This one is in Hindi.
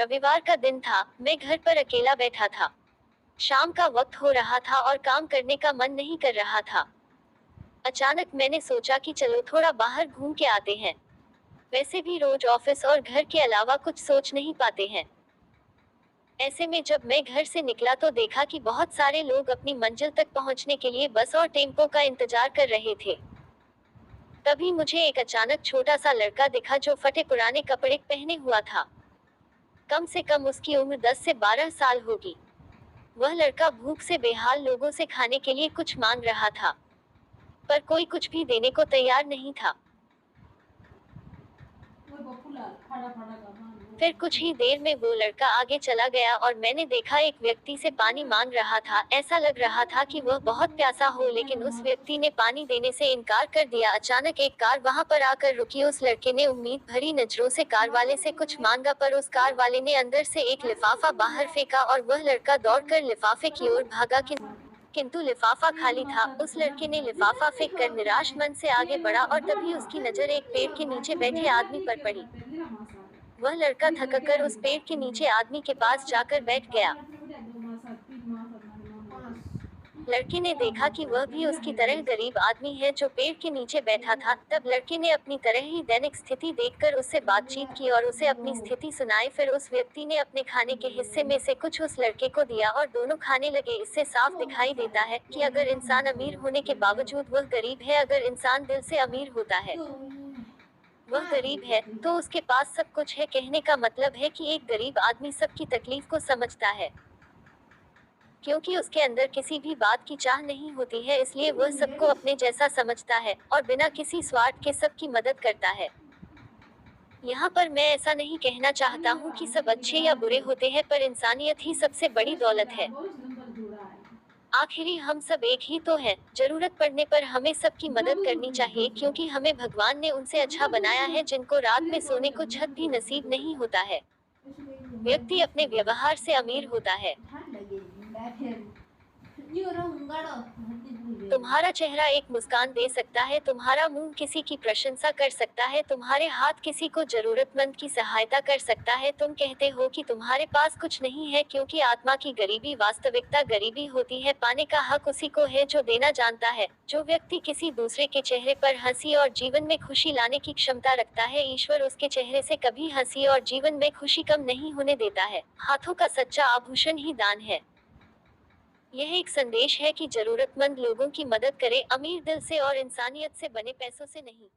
रविवार का दिन था। मैं घर पर अकेला बैठा था। शाम का वक्त हो रहा था और काम करने का मन नहीं कर रहा था। अचानक मैंने सोचा कि चलो थोड़ा बाहर घूम के आते हैं। वैसे भी रोज ऑफिस और घर के अलावा कुछ सोच नहीं पाते हैं। ऐसे में जब मैं घर से निकला तो देखा कि बहुत सारे लोग अपनी मंजिल तक पहुंचने के लिए बस और टेम्पो का इंतजार कर रहे थे। तभी मुझे एक अचानक छोटा सा लड़का दिखा जो फटे पुराने कपड़े पहने हुआ था। कम से कम उसकी उम्र 10 से 12 साल होगी। वह लड़का भूख से बेहाल लोगों से खाने के लिए कुछ मांग रहा था, पर कोई कुछ भी देने को तैयार नहीं था। फिर कुछ ही देर में वो लड़का आगे चला गया और मैंने देखा एक व्यक्ति से पानी मांग रहा था। ऐसा लग रहा था कि वह बहुत प्यासा हो, लेकिन उस व्यक्ति ने पानी देने से इनकार कर दिया। अचानक एक कार वहां पर आकर रुकी। उस लड़के ने उम्मीद भरी नजरों से कार वाले से कुछ मांगा, पर उस कार वाले ने अंदर से एक लिफाफा बाहर फेंका और वह लड़का दौड़कर लिफाफे की ओर भागा, किंतु लिफाफा खाली था। उस लड़के ने लिफाफा फेंक कर निराश मन से आगे बढ़ा और तभी उसकी नजर एक पेड़ के नीचे बैठे आदमी पर पड़ी। वह लड़का थककर उस पेड़ के नीचे आदमी के पास जाकर बैठ गया। लड़के ने देखा कि वह भी उसकी तरह गरीब आदमी है जो पेड़ के नीचे बैठा था। तब लड़के ने अपनी तरह ही दैनिक स्थिति देखकर उससे बातचीत की और उसे अपनी स्थिति सुनाई। फिर उस व्यक्ति ने अपने खाने के हिस्से में से कुछ उस लड़के को दिया और दोनों खाने लगे। इससे साफ दिखाई देता है कि अगर इंसान अमीर होने के बावजूद वह गरीब है, अगर इंसान दिल से अमीर होता है वह गरीब है, तो उसके पास सब कुछ है। कहने का मतलब है कि एक गरीब आदमी सबकी तकलीफ को समझता है, क्योंकि उसके अंदर किसी भी बात की चाह नहीं होती है, इसलिए वह सबको अपने जैसा समझता है और बिना किसी स्वार्थ के सबकी मदद करता है। यहाँ पर मैं ऐसा नहीं कहना चाहता हूँ कि सब अच्छे या बुरे होते हैं, पर इंसानियत ही सबसे बड़ी दौलत है। आखिरी हम सब एक ही तो हैं। जरूरत पड़ने पर हमें सबकी मदद करनी चाहिए, क्योंकि हमें भगवान ने उनसे अच्छा बनाया है जिनको रात में सोने को छत भी नसीब नहीं होता है। व्यक्ति अपने व्यवहार से अमीर होता है। तुम्हारा चेहरा एक मुस्कान दे सकता है, तुम्हारा मुंह किसी की प्रशंसा कर सकता है, तुम्हारे हाथ किसी को जरूरतमंद की सहायता कर सकता है। तुम कहते हो कि तुम्हारे पास कुछ नहीं है, क्योंकि आत्मा की गरीबी वास्तविकता गरीबी होती है। पाने का हक उसी को है जो देना जानता है। जो व्यक्ति किसी दूसरे के चेहरे पर हंसी और जीवन में खुशी लाने की क्षमता रखता है, ईश्वर उसके चेहरे से कभी हंसी और जीवन में खुशी कम नहीं होने देता है। हाथों का सच्चा आभूषण ही दान है। यह एक संदेश है कि जरूरतमंद लोगों की मदद करें, अमीर दिल से और इंसानियत से बने पैसों से नहीं।